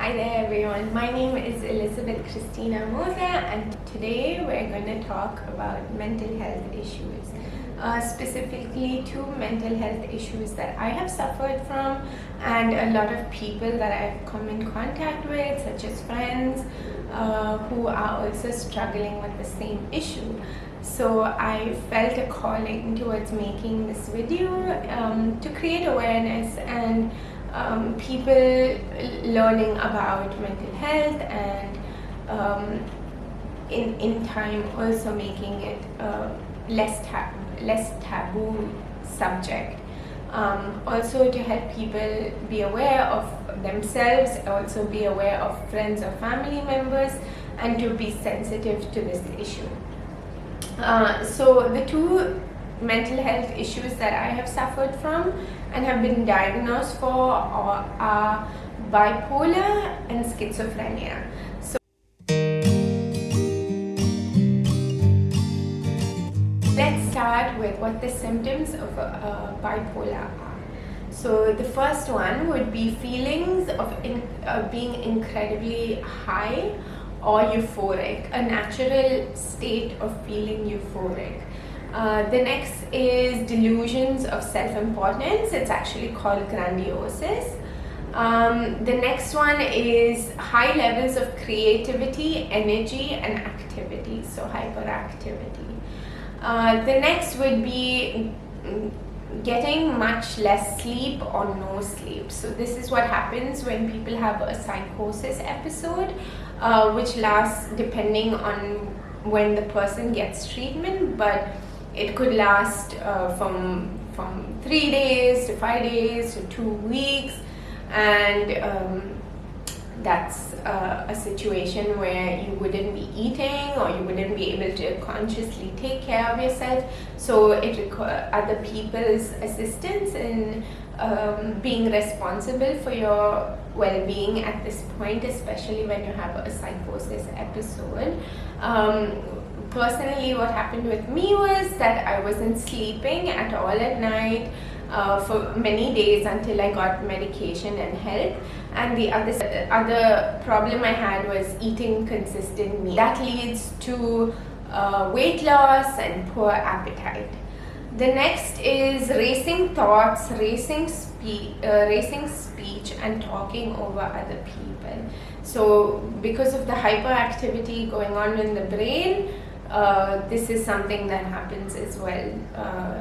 Hi there everyone, my name is Elizabeth Christina Motha and today we're going to talk about mental health issues. Specifically two mental health issues that I have suffered from and a lot of people that I've come in contact with, such as friends who are also struggling with the same issue. So I felt a calling towards making this video to create awareness and people learning about mental health and in time also making it less taboo subject. Also to help people be aware of themselves, also be aware of friends or family members, and to be sensitive to this issue. So the two mental health issues that I have suffered from and have been diagnosed for are bipolar and schizophrenia. So let's start with what the symptoms of bipolar are. So the first one would be feelings of being incredibly high or euphoric, a natural state of feeling euphoric. The next is delusions of self-importance. It's actually called grandiosis. The next one is high levels of creativity, energy, and activity, so hyperactivity. The next would be getting much less sleep or no sleep. So this is what happens when people have a psychosis episode, which lasts depending on when the person gets treatment, but it could last from 3 days to 5 days to 2 weeks, and that's a situation where you wouldn't be eating or you wouldn't be able to consciously take care of yourself. So it requires other people's assistance in being responsible for your well-being at this point, especially when you have a psychosis episode. Personally, what happened with me was that I wasn't sleeping at all at night for many days until I got medication and help. And the other problem I had was eating consistent meals. That leads to weight loss and poor appetite. The next is racing thoughts, racing speech, and talking over other people. So because of the hyperactivity going on in the brain, this is something that happens as well.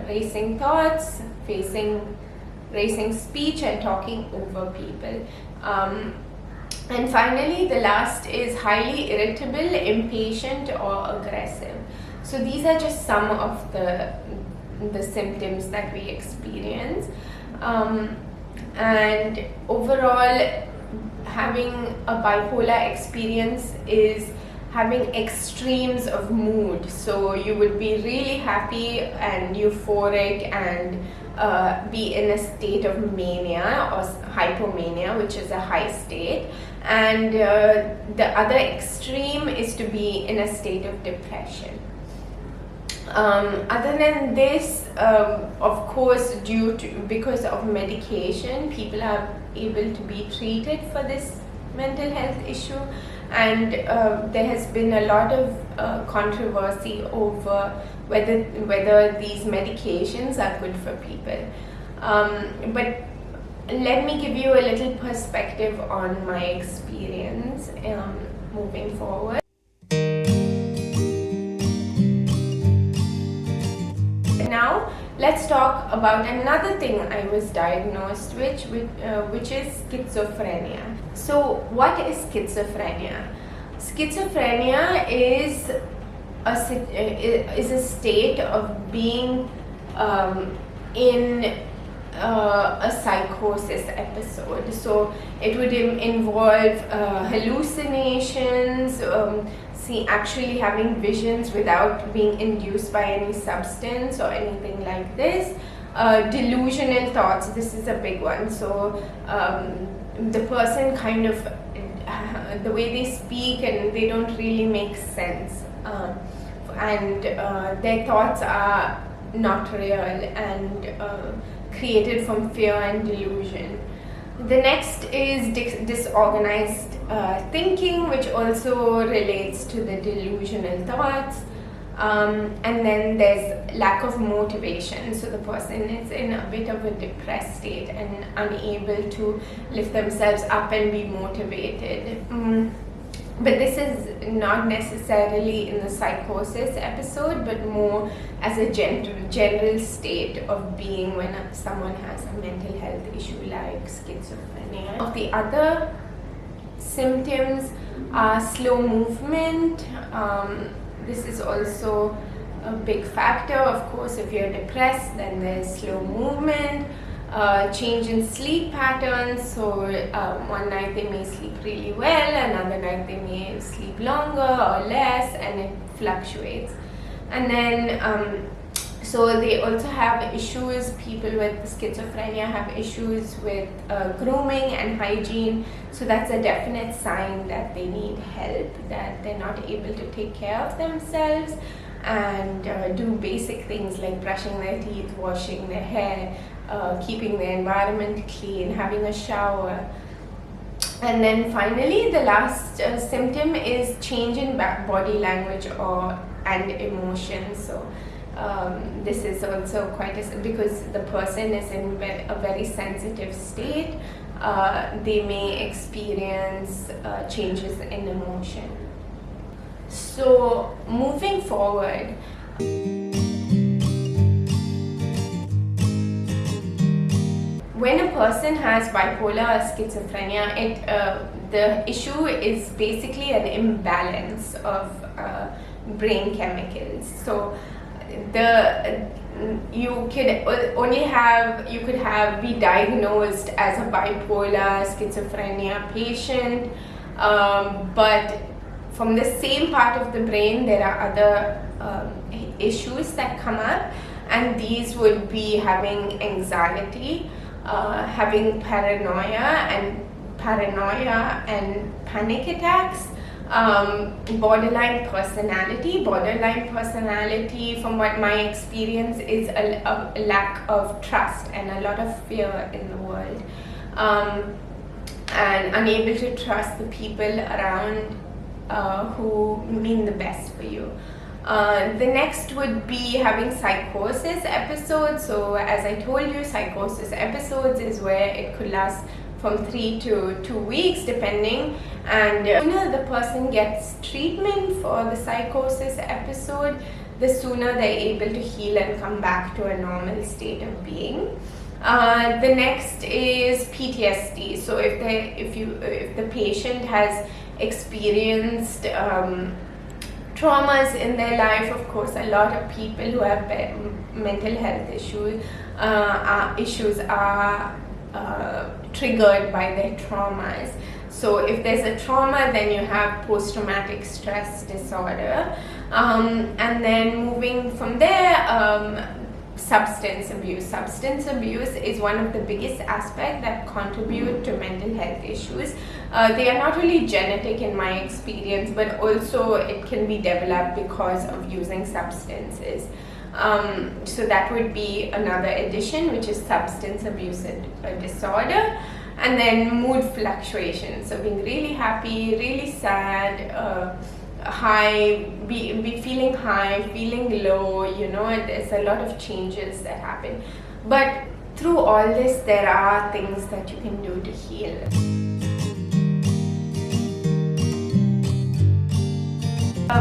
Racing thoughts, racing speech, and talking over people. And finally, the last is highly irritable, impatient, or aggressive. So these are just some of the symptoms that we experience. And overall, having a bipolar experience is having extremes of mood. So you would be really happy and euphoric and be in a state of mania or hypomania, which is a high state. And the other extreme is to be in a state of depression. Other than this, of course, because of medication, people are able to be treated for this mental health issue, and there has been a lot of controversy over whether these medications are good for people. But let me give you a little perspective on my experience moving forward. Now let's talk about another thing I was diagnosed with, which is schizophrenia. So what is schizophrenia? Schizophrenia is a state of being in a psychosis episode. So it would involve hallucinations, actually having visions without being induced by any substance or anything like this. Delusional thoughts, this is a big one. So the person kind of, the way they speak and they don't really make sense. And their thoughts are not real and created from fear and delusion. The next is disorganized thinking, which also relates to the delusional thoughts. And then there's lack of motivation. So the person is in a bit of a depressed state and unable to lift themselves up and be motivated. But this is not necessarily in the psychosis episode, but more as a general state of being when someone has a mental health issue like schizophrenia. Of the other symptoms are slow movement. This is also a big factor. Of course, if you're depressed, then there's slow movement. Change in sleep patterns, so one night they may sleep really well, another night they may sleep longer or less, and it fluctuates. And then so they also have issues, people with schizophrenia have issues with grooming and hygiene, so that's a definite sign that they need help, that they're not able to take care of themselves and do basic things like brushing their teeth, washing their hair, keeping the environment clean, having a shower. And then finally, the last symptom is change in body language and emotion. So this is also quite because the person is in a very sensitive state, they may experience changes in emotion. So moving forward, when a person has bipolar or schizophrenia, the issue is basically an imbalance of brain chemicals. So you could be diagnosed as a bipolar schizophrenia patient, but from the same part of the brain there are other issues that come up, and these would be having anxiety, having paranoia and panic attacks, borderline personality. Borderline personality, from what my experience, is a lack of trust and a lot of fear in the world, and unable to trust the people around who mean the best for you. The next would be having psychosis episodes. So as I told you, psychosis episodes is where it could last from 3 to 2 weeks depending, and the sooner the person gets treatment for the psychosis episode, the sooner they're able to heal and come back to a normal state of being. The next is PTSD. So if the patient has experienced traumas in their life, of course a lot of people who have mental health issues are triggered by their traumas. So if there's a trauma, then you have post-traumatic stress disorder, and then moving from there, substance abuse. Substance abuse is one of the biggest aspects that contribute to mental health issues. They are not only genetic in my experience, but also it can be developed because of using substances. So that would be another addition, which is substance abuse disorder. And then mood fluctuations, so being really happy, really sad, high, be feeling high, feeling low, there's a lot of changes that happen. But through all this, there are things that you can do to heal.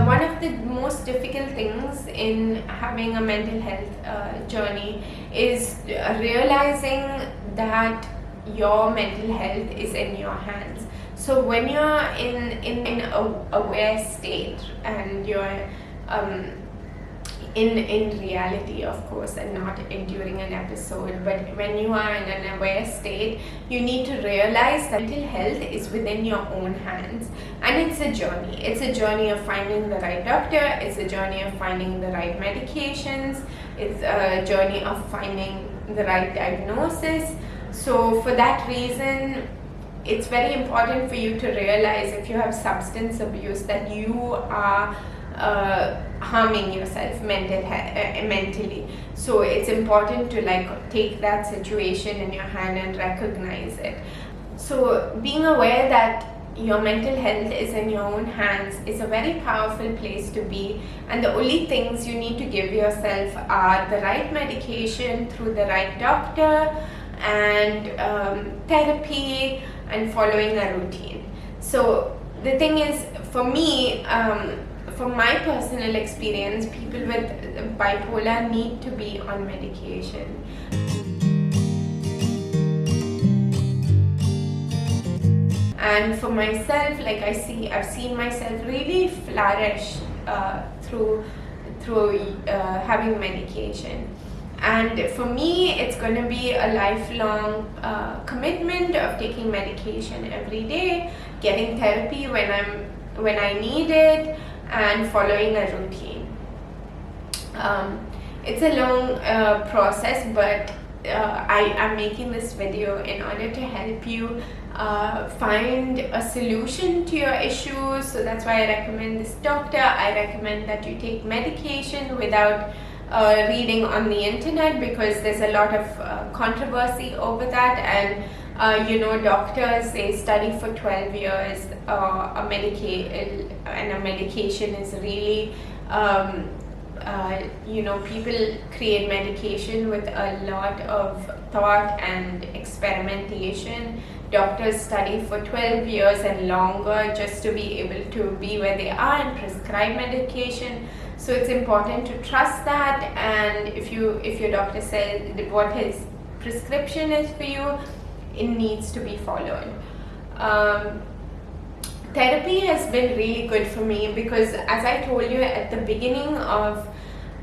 One of the most difficult things in having a mental health journey is realizing that your mental health is in your hands. So when you're in a aware state and you're in reality, of course, and not during an episode, but when you are in an aware state, you need to realize that mental health is within your own hands, and it's a journey. It's a journey of finding the right doctor, it's a journey of finding the right medications, it's a journey of finding the right diagnosis. So for that reason, it's very important for you to realize if you have substance abuse that you are harming yourself mentally. So it's important to take that situation in your hand and recognize it. So being aware that your mental health is in your own hands is a very powerful place to be, and the only things you need to give yourself are the right medication through the right doctor and therapy and following a routine. So the thing is, for me, from my personal experience, people with bipolar need to be on medication. And for myself, I've seen myself really flourish through having medication. And for me, it's going to be a lifelong commitment of taking medication every day, getting therapy when I need it, and following a routine. It's a long process, but I'm making this video in order to help you find a solution to your issues. So that's why I recommend this doctor. I recommend that you take medication without reading on the internet, because there's a lot of controversy over that. And doctors, they study for 12 years and a medication is really people create medication with a lot of thought and experimentation. Doctors study for 12 years and longer just to be able to be where they are and prescribe medication. So it's important to trust that, and if your doctor says what his prescription is for you, it needs to be followed. Therapy has been really good for me because, as I told you at the beginning of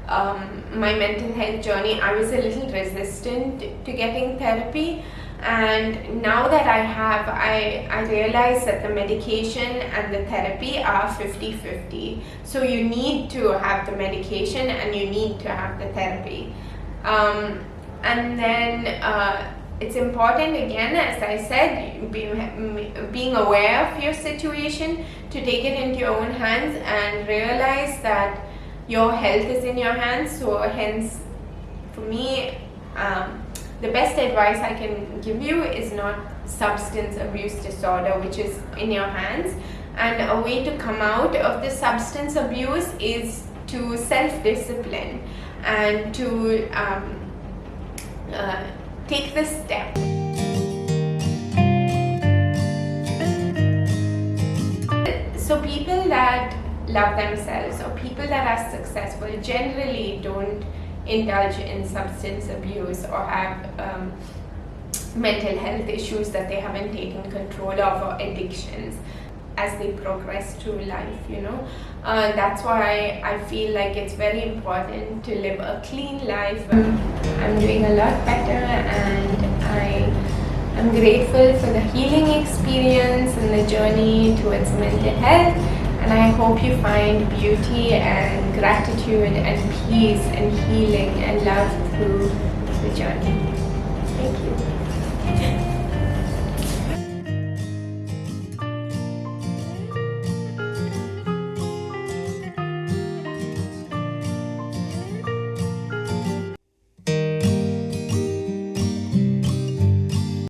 my mental health journey, I was a little resistant to getting therapy, and now that I realize that the medication and the therapy are 50-50. So you need to have the medication and you need to have the therapy. And then it's important, again, as I said, being aware of your situation, to take it into your own hands and realize that your health is in your hands. So hence, for me, the best advice I can give you is not substance abuse disorder, which is in your hands. And a way to come out of the substance abuse is to self-discipline and to take this step. So people that love themselves or people that are successful generally don't indulge in substance abuse or have mental health issues that they haven't taken control of, or addictions, as they progress through life, that's why I feel like it's very important to live a clean life. I'm doing a lot better, and I'm grateful for the healing experience and the journey towards mental health, and I hope you find beauty and gratitude and peace and healing and love through the journey. Thank you.